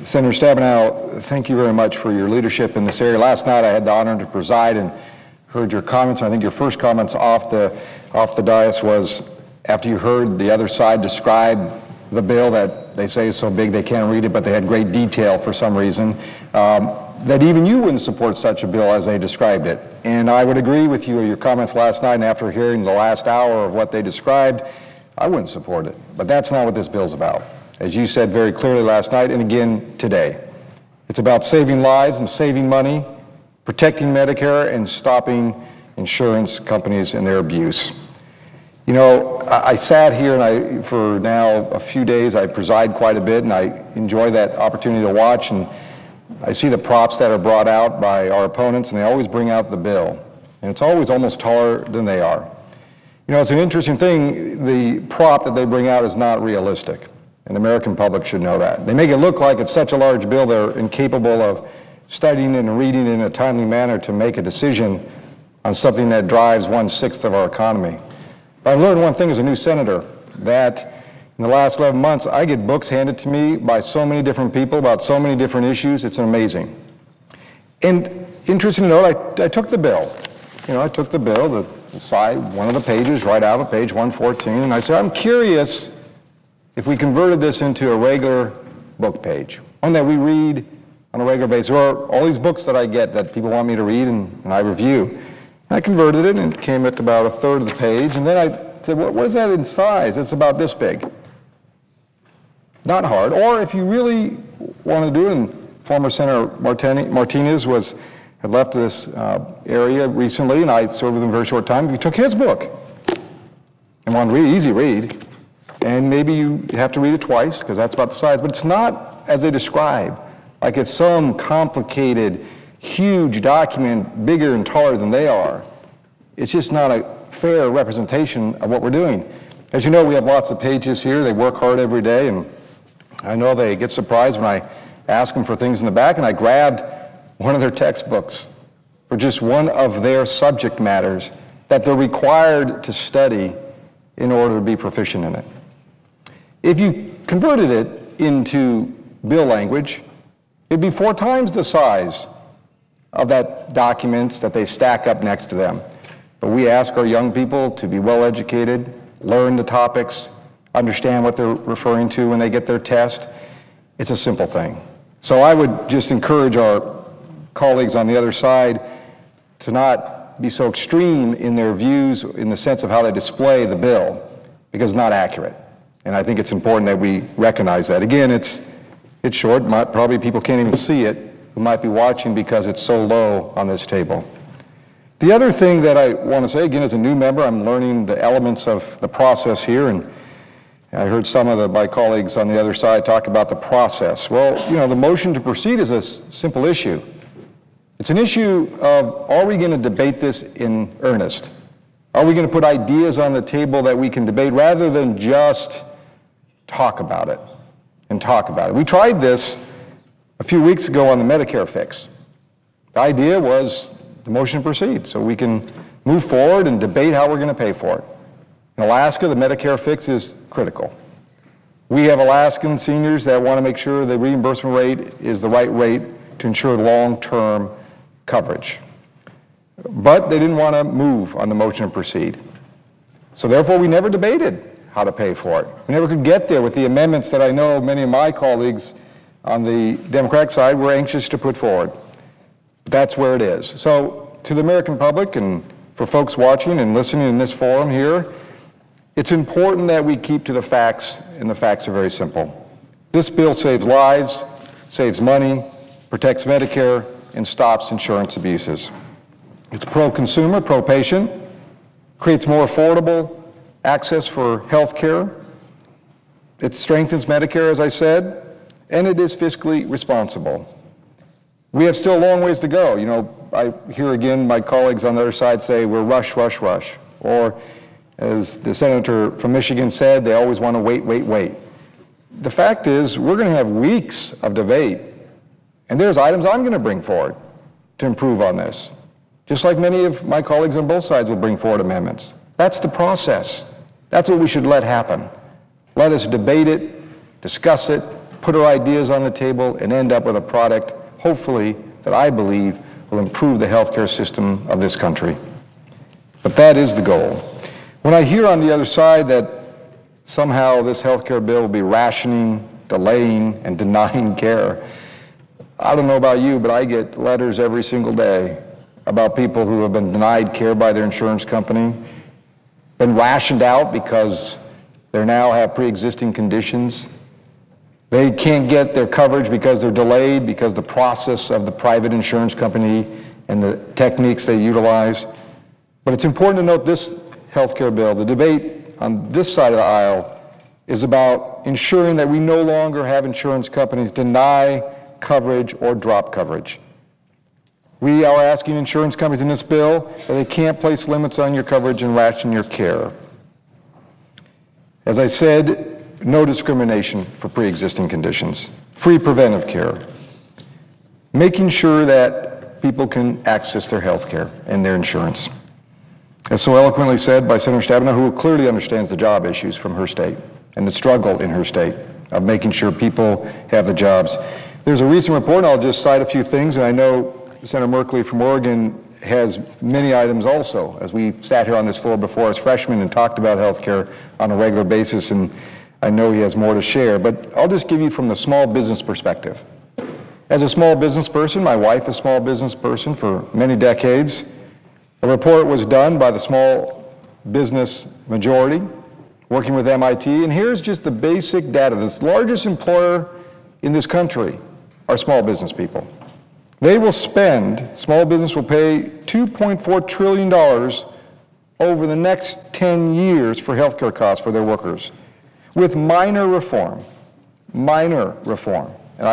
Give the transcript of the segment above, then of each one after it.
Senator Stabenow, thank you very much for your leadership in this area. Last night I had the honor to preside and heard your comments. I think your first comments off the dais was after you heard the other side describe the bill that they say is so big they can't read it, but they had great detail for some reason, that even you wouldn't support such a bill as they described it. And I would agree with you, your comments last night, and after hearing the last hour of what they described, I wouldn't support it. But that's not what this bill's about. As you said very clearly last night and again today, it's about saving lives and saving money, protecting Medicare, and stopping insurance companies in their abuse. You know, I sat here and for now a few days, I preside quite a bit and I enjoy that opportunity to watch, and I see the props that are brought out by our opponents, and they always bring out the bill. And it's always almost taller than they are. You know, it's an interesting thing, the prop that they bring out is not realistic. And the American public should know that. They make it look like it's such a large bill they're incapable of studying and reading in a timely manner to make a decision on something that drives 1/6 of our economy. But I've learned one thing as a new senator, that in the last 11 months, I get books handed to me by so many different people about so many different issues. It's amazing. And interesting to note, I took the bill. You know, I took the bill, the side, one of the pages, right out of page 114, and I said, I'm curious if we converted this into a regular book page, one that we read on a regular basis, or all these books that I get that people want me to read and I review. And I converted it and it came at about 1/3 of the page, and then I said, what is that in size? It's about this big. Not hard. Or if you really want to do it, and former Senator Martinez had left this area recently, and I served with him a very short time, we took his book and wanted to read, easy read. And maybe you have to read it twice, because that's about the size, but it's not as they describe, like it's some complicated, huge document, bigger and taller than they are. It's just not a fair representation of what we're doing. As you know, we have lots of pages here. They work hard every day, and I know they get surprised when I ask them for things in the back, and I grabbed one of their textbooks for just one of their subject matters that they're required to study in order to be proficient in it. If you converted it into bill language, it'd be 4 times the size of that documents that they stack up next to them. But we ask our young people to be well educated, learn the topics, understand what they're referring to when they get their test. It's a simple thing. So I would just encourage our colleagues on the other side to not be so extreme in their views in the sense of how they display the bill, because it's not accurate. And I think it's important that we recognize that. Again, it's short. Probably people can't even see it who might be watching because it's so low on this table. The other thing that I want to say, again, as a new member, I'm learning the elements of the process here, and I heard some of my colleagues on the other side talk about the process. Well, you know, the motion to proceed is a simple issue. It's an issue of, are we going to debate this in earnest? Are we going to put ideas on the table that we can debate rather than just talk about it and talk about it? We tried this a few weeks ago on the Medicare fix. The idea was the motion to proceed so we can move forward and debate how we're going to pay for it. In Alaska, the Medicare fix is critical. We have Alaskan seniors that want to make sure the reimbursement rate is the right rate to ensure long-term coverage. But they didn't want to move on the motion to proceed. So therefore, we never debated how to pay for it. We never could get there with the amendments that I know many of my colleagues on the Democratic side were anxious to put forward. That's where it is. So to the American public and for folks watching and listening in this forum here, it's important that we keep to the facts, and the facts are very simple. This bill saves lives, saves money, protects Medicare, and stops insurance abuses. It's pro-consumer, pro-patient, creates more affordable access for health care. It strengthens Medicare, as I said, and it is fiscally responsible. We have still a long ways to go. You know, I hear again my colleagues on the other side say we're rush, rush, rush. Or as the senator from Michigan said, they always want to wait, wait, wait. The fact is we're going to have weeks of debate, and there's items I'm going to bring forward to improve on this, just like many of my colleagues on both sides will bring forward amendments. That's the process. That's what we should let happen. Let us debate it, discuss it, put our ideas on the table, and end up with a product, hopefully, that I believe will improve the healthcare system of this country. But that is the goal. When I hear on the other side that somehow this healthcare bill will be rationing, delaying, and denying care, I don't know about you, but I get letters every single day about people who have been denied care by their insurance company, been rationed out because they now have pre-existing conditions. They can't get their coverage because they're delayed, because the process of the private insurance company and the techniques they utilize. But it's important to note this healthcare bill, the debate on this side of the aisle, is about ensuring that we no longer have insurance companies deny coverage or drop coverage. We are asking insurance companies in this bill that they can't place limits on your coverage and ration your care. As I said, no discrimination for pre-existing conditions, free preventive care, making sure that people can access their health care and their insurance. As so eloquently said by Senator Stabenow, who clearly understands the job issues from her state and the struggle in her state of making sure people have the jobs. There's a recent report, and I'll just cite a few things, and I know Senator Merkley from Oregon has many items also, as we sat here on this floor before as freshmen and talked about health care on a regular basis, and I know he has more to share, but I'll just give you from the small business perspective. As a small business person, my wife is a small business person for many decades. A report was done by the Small Business Majority, working with MIT, and here's just the basic data. The largest employer in this country are small business people. They will spend, small business will pay $2.4 trillion over the next 10 years for healthcare costs for their workers, with minor reform, and I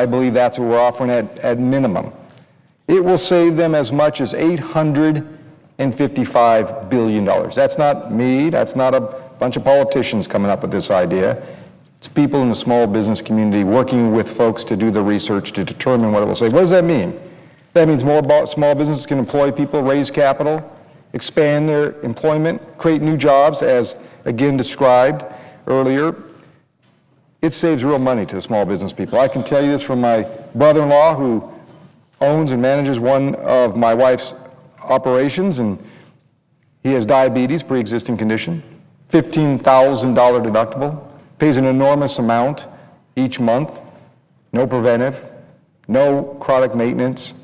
believe that's what we're offering at minimum. It will save them as much as $855 billion. That's not me, that's not a bunch of politicians coming up with this idea. It's people in the small business community working with folks to do the research to determine what it will save. What does that mean? That means more small businesses can employ people, raise capital, expand their employment, create new jobs, as again described earlier. It saves real money to the small business people. I can tell you this from my brother-in-law, who owns and manages one of my wife's operations, and he has diabetes, pre-existing condition, $15,000 deductible, pays an enormous amount each month, no preventive, no chronic maintenance.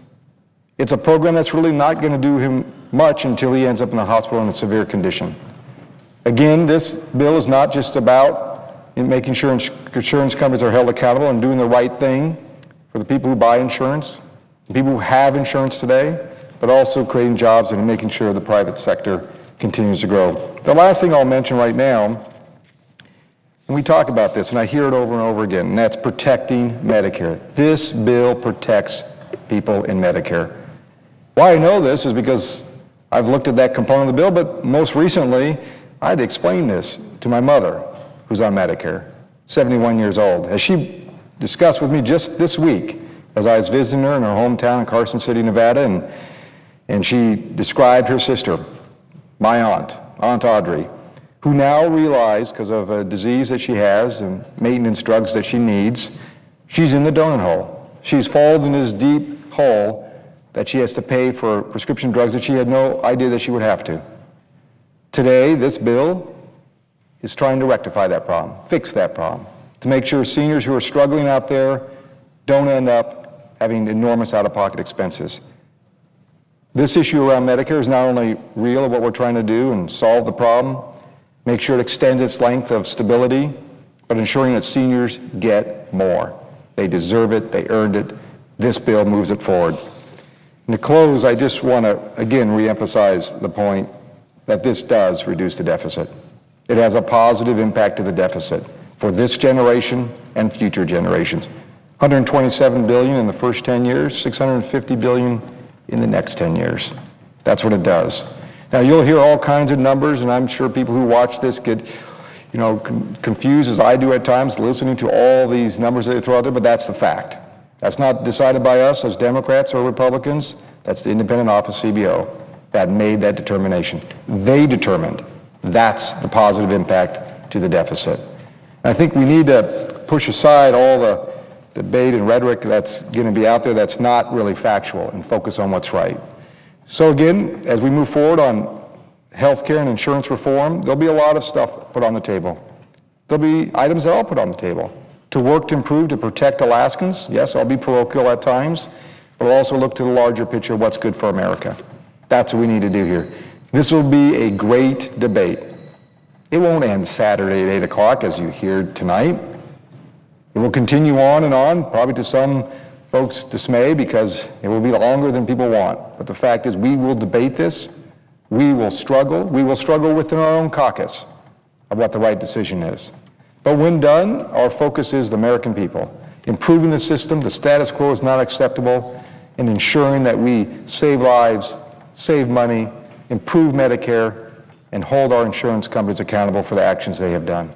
It's a program that's really not going to do him much until he ends up in the hospital in a severe condition. Again, this bill is not just about making sure insurance companies are held accountable and doing the right thing for the people who buy insurance, the people who have insurance today, but also creating jobs and making sure the private sector continues to grow. The last thing I'll mention right now, and we talk about this, and I hear it over and over again, and that's protecting Medicare. This bill protects people in Medicare. Why I know this is because I've looked at that component of the bill, but most recently, I had to explain this to my mother, who's on Medicare, 71 years old. As she discussed with me just this week, as I was visiting her in her hometown in Carson City, Nevada, and she described her sister, my aunt, Aunt Audrey, who now realized, because of a disease that she has and maintenance drugs that she needs, she's in the donut hole. She's fallen in this deep hole that she has to pay for prescription drugs that she had no idea that she would have to. Today, this bill is trying to rectify that problem, fix that problem, to make sure seniors who are struggling out there don't end up having enormous out-of-pocket expenses. This issue around Medicare is not only real of what we're trying to do and solve the problem, make sure it extends its length of stability, but ensuring that seniors get more. They deserve it, they earned it. This bill moves it forward. And to close, I just want to, again, reemphasize the point that this does reduce the deficit. It has a positive impact to the deficit for this generation and future generations. $127 billion in the first 10 years, $650 billion in the next 10 years. That's what it does. Now, you'll hear all kinds of numbers, and I'm sure people who watch this get, confused as I do at times, listening to all these numbers that they throw out there, but that's the fact. That's not decided by us as Democrats or Republicans. That's the independent office, CBO, that made that determination. They determined that's the positive impact to the deficit. And I think we need to push aside all the debate and rhetoric that's going to be out there that's not really factual, and focus on what's right. So again, as we move forward on healthcare and insurance reform, there'll be a lot of stuff put on the table. There'll be items that I'll put on the table to work to improve, to protect Alaskans. Yes, I'll be parochial at times, but I'll also look to the larger picture of what's good for America. That's what we need to do here. This will be a great debate. It won't end Saturday at 8 o'clock as you hear tonight. It will continue on and on, probably to some folks' dismay, because it will be longer than people want. But the fact is, we will debate this. We will struggle. We will struggle within our own caucus of what the right decision is. But when done, our focus is the American people. Improving the system, the status quo is not acceptable, and ensuring that we save lives, save money, improve Medicare, and hold our insurance companies accountable for the actions they have done.